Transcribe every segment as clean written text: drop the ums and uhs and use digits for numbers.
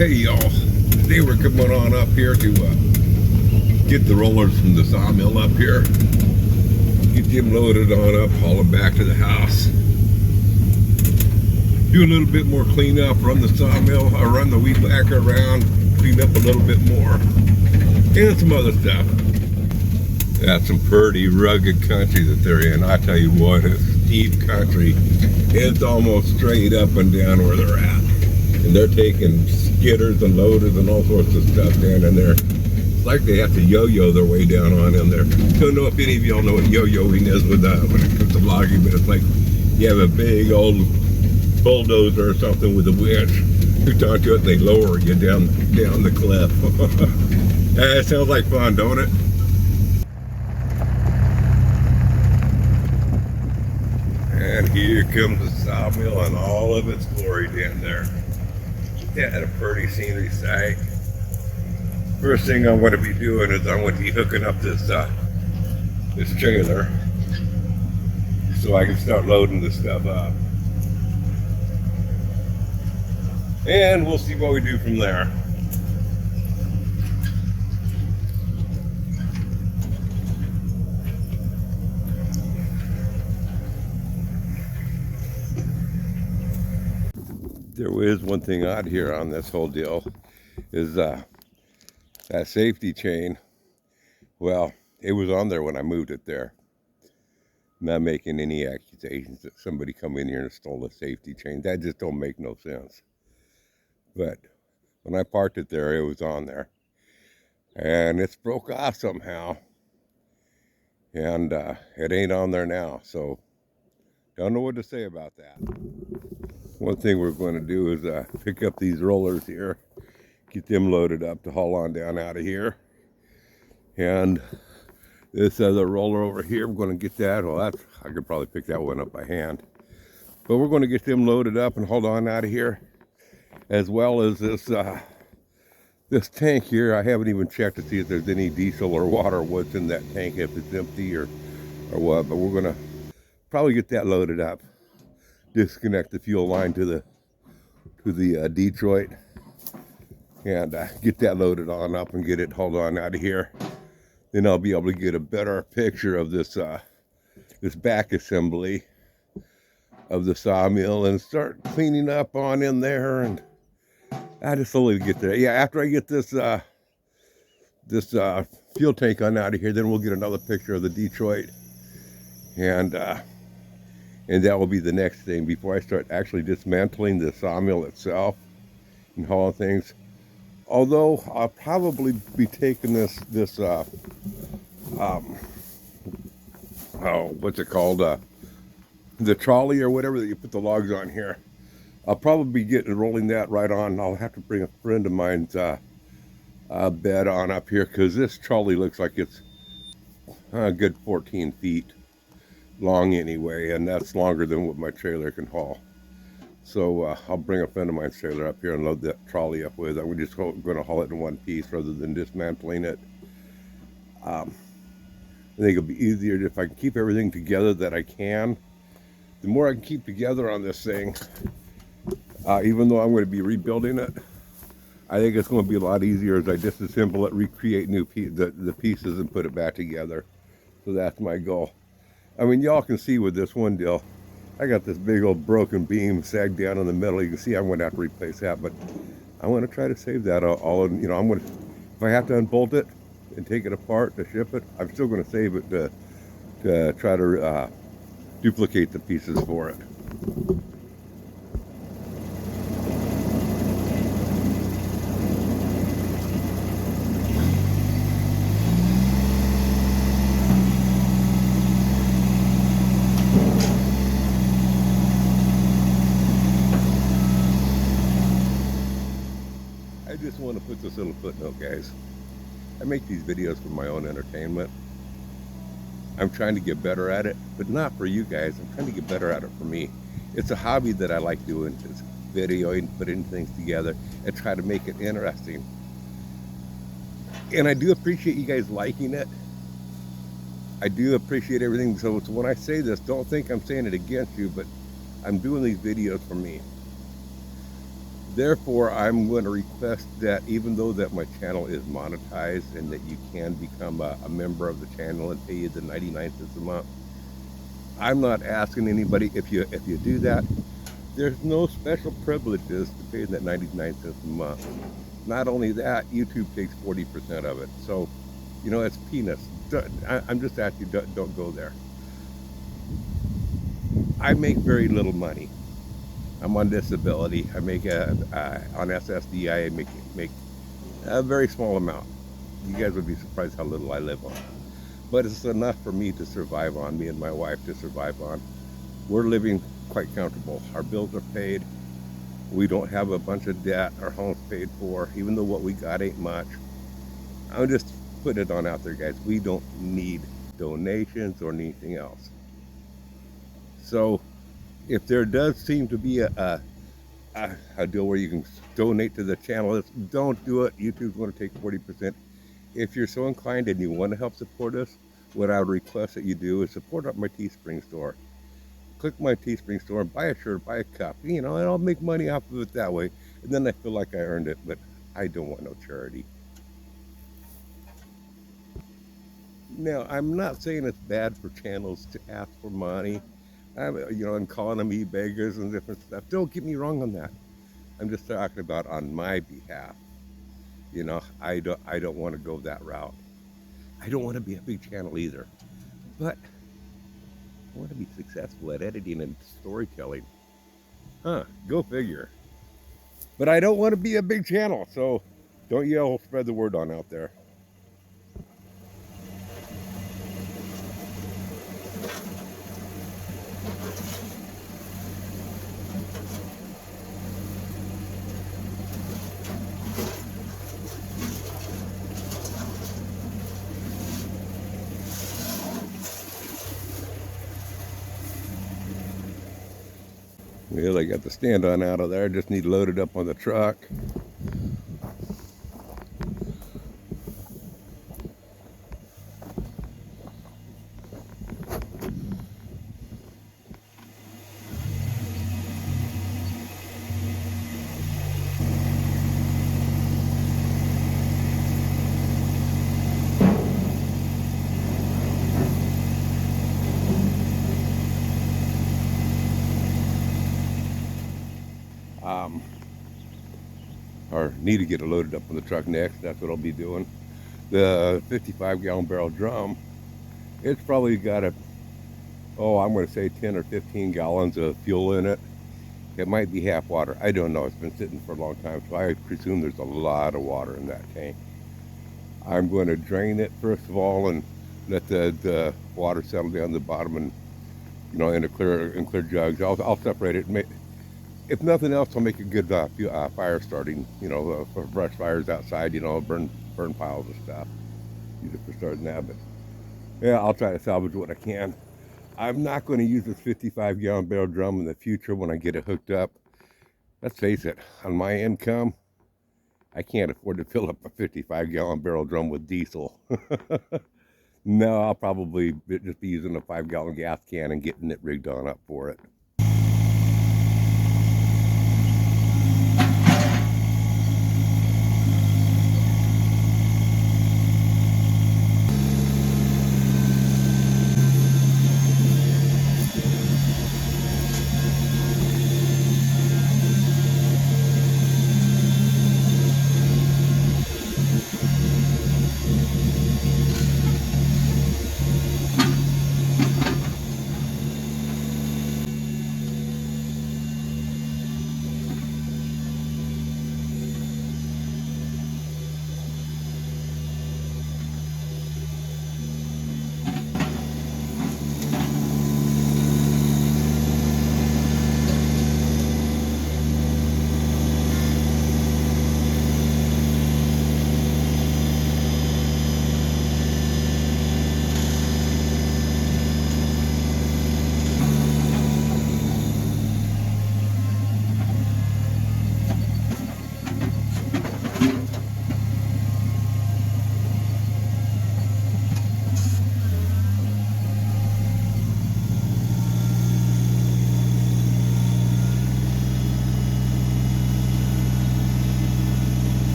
Hey y'all, today we're coming on up here to get the rollers from the sawmill up here, get them loaded on up, haul them back to the house, do a little bit more cleanup, run the sawmill, or run the weed whacker around, clean up a little bit more, and some other stuff. That's some pretty rugged country that they're in. I tell you what, it's steep country. It's almost straight up and down where they're at. And they're taking skidders and loaders and all sorts of stuff down in there. It's like they have to yo-yo their way down on in there. Don't know if any of y'all know what yo-yoing is when it comes to logging, but it's like you have a big old bulldozer or something with a winch. Hooked onto it, and they lower you down the cliff. It sounds like fun, don't it? And here comes the sawmill in all of its glory down there. Yeah, a pretty scenery sight. First thing I'm going to be doing is I'm going to be hooking up this trailer so I can start loading this stuff up. And we'll see what we do from there. There is one thing odd here on this whole deal is that safety chain. Well, it was on there when I moved it there. Not making any accusations that somebody come in here and stole the safety chain. That just don't make no sense. But when I parked it there, it was on there. And it's broke off somehow. And it ain't on there now. So don't know what to say about that. One thing we're going to do is pick up these rollers here, get them loaded up to haul on down out of here. And this other roller over here, we're going to get that. Well, I could probably pick that one up by hand. But we're going to get them loaded up and hauled on out of here, as well as this tank here. I haven't even checked to see if there's any diesel or water, what's in that tank, if it's empty or what. But we're going to probably get that loaded up. Disconnect the fuel line to the Detroit and get that loaded on up and get it hauled on out of here. Then I'll be able to get a better picture of this this back assembly of the sawmill and start cleaning up on in there. And I just slowly get there. Yeah, after I get this this fuel tank on out of here, then we'll get another picture of the Detroit, and that will be the next thing before I start actually dismantling the sawmill itself and hauling things. Although I'll probably be taking this what's it called? The trolley or whatever that you put the logs on here. I'll probably be rolling that right on. I'll have to bring a friend of mine's bed on up here, because this trolley looks like it's a good 14 feet. Long anyway, and that's longer than what my trailer can haul. So I'll bring a friend of mine's trailer up here and load that trolley up with. I'm just going to haul it in one piece rather than dismantling it. I think it'll be easier if I can keep everything together that I can. The more I can keep together on this thing, even though I'm going to be rebuilding it, I think it's going to be a lot easier as I disassemble it, recreate the pieces and put it back together. So that's my goal. I mean, y'all can see with this one deal, I got this big old broken beam sagged down in the middle. You can see I'm going to have to replace that, but I want to try to save that all. You know, if I have to unbolt it and take it apart to ship it, I'm still going to save it to try to duplicate the pieces for it. I just want to put this little footnote, guys. I make these videos for my own entertainment. I'm trying to get better at it, but not for you guys. I'm trying to get better at it for me. It's a hobby that I like doing, is videoing, putting things together, and try to make it interesting. And I do appreciate you guys liking it. I do appreciate everything. So when I say this, don't think I'm saying it against you, but I'm doing these videos for me. Therefore, I'm going to request that even though that my channel is monetized and that you can become a member of the channel and pay you the 99 cents a month, I'm not asking anybody if you do that. There's no special privileges to pay that 99 cents a month. Not only that, YouTube takes 40% of it. So, you know, it's peanuts. I'm just asking you, don't go there. I make very little money. I'm on disability. I make on SSDI. I make a very small amount. You guys would be surprised how little I live on, but it's enough for me to survive on. Me and my wife to survive on. We're living quite comfortable. Our bills are paid. We don't have a bunch of debt. Our home's paid for, even though what we got ain't much. I'm just putting it on out there, guys. We don't need donations or anything else. So if there does seem to be a deal where you can donate to the channel, don't do it. YouTube's going to take 40%. If you're so inclined and you want to help support us, what I would request that you do is support up my Teespring store. Click my Teespring store and buy a shirt, buy a cup, you know, and I'll make money off of it that way. And then I feel like I earned it, but I don't want no charity. Now, I'm not saying it's bad for channels to ask for money, you know, and calling them e-beggars and different stuff. Don't get me wrong on that. I'm just talking about on my behalf. You know, I don't want to go that route. I don't want to be a big channel either, but I want to be successful at editing and storytelling. Huh, go figure. But I don't want to be a big channel, so don't yell, spread the word on out there. Well, I got the stand on out of there, just need to load it up on the truck. Or need to get it loaded up on the truck next. That's what I'll be doing. The 55-gallon barrel drum, it's probably got I'm going to say 10 or 15 gallons of fuel in it. It might be half water. I don't know. It's been sitting for a long time, so I presume there's a lot of water in that tank. I'm going to drain it first of all and let the water settle down the bottom, and you know, in clear jugs. I'll separate it. If nothing else, I'll make a good fire starting. You know, for brush fires outside. You know, burn piles of stuff. Use it for starting that. But yeah, I'll try to salvage what I can. I'm not going to use this 55-gallon barrel drum in the future when I get it hooked up. Let's face it, on my income, I can't afford to fill up a 55-gallon barrel drum with diesel. No, I'll probably just be using a 5-gallon gas can and getting it rigged on up for it.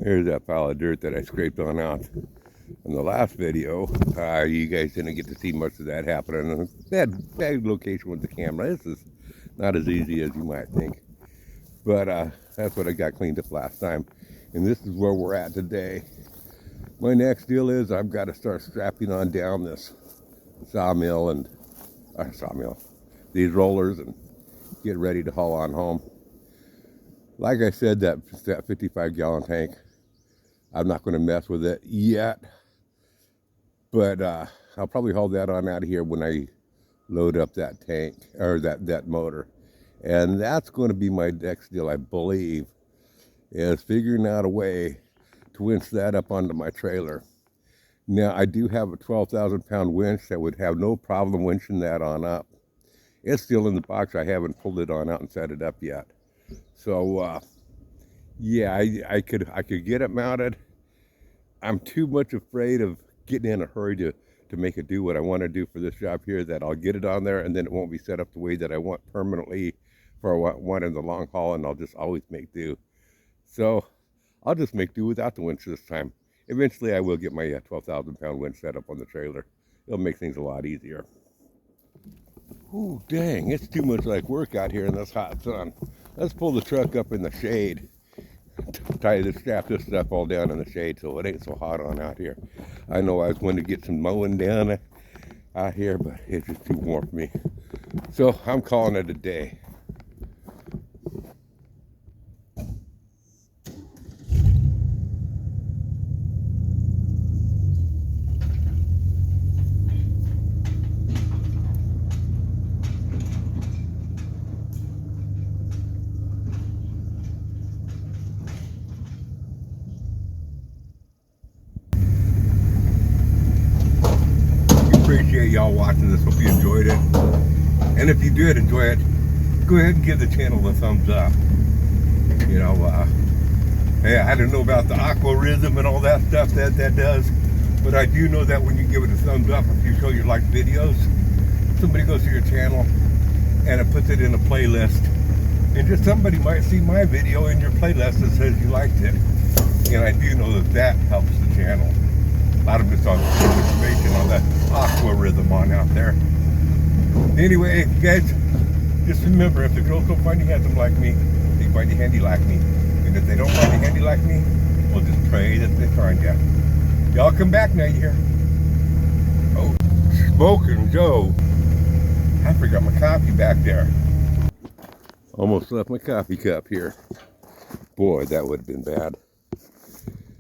Here's that pile of dirt that I scraped on out in the last video. You guys didn't get to see much of that happening. Bad location with the camera. This is not as easy as you might think. But that's what I got cleaned up last time. And this is where we're at today. My next deal is I've got to start strapping on down this sawmill and these rollers and get ready to haul on home. Like I said, that 55-gallon tank, I'm not going to mess with it yet. But I'll probably haul that on out of here when I load up that tank, or that motor. And that's going to be my next deal, I believe, is figuring out a way to winch that up onto my trailer. Now, I do have a 12,000-pound winch that would have no problem winching that on up. It's still in the box. I haven't pulled it on out and set it up yet. So, yeah, I could get it mounted. I'm too much afraid of getting in a hurry to make it do what I want to do for this job here, that I'll get it on there and then it won't be set up the way that I want permanently for one in the long haul, and I'll just always make do. So I'll just make do without the winch this time. Eventually I will get my 12,000-pound winch set up on the trailer. It'll make things a lot easier. Ooh, dang, it's too much like work out here in this hot sun. Let's pull the truck up in the shade. Strap this stuff all down in the shade so it ain't so hot on out here. I know I was going to get some mowing down out here, but it's just too warm for me. So I'm calling it a day. Appreciate y'all watching this. Hope you enjoyed it. And if you did enjoy it, go ahead and give the channel a thumbs up. You know, hey, I don't know about the aqua rhythm and all that stuff that does, but I do know that when you give it a thumbs up, if you show you like videos, somebody goes to your channel and it puts it in a playlist, and just somebody might see my video in your playlist that says you liked it. And I do know that helps the channel. A lot of it's on information on that aqua rhythm on out there. Anyway, guys, just remember, if the girls don't find you handsome like me, they find you handy like me. And if they don't find you handy like me, we'll just pray that they find you. Y'all come back now, you hear? Oh, Smoking Joe. I forgot my coffee back there. Almost left my coffee cup here. Boy, that would have been bad.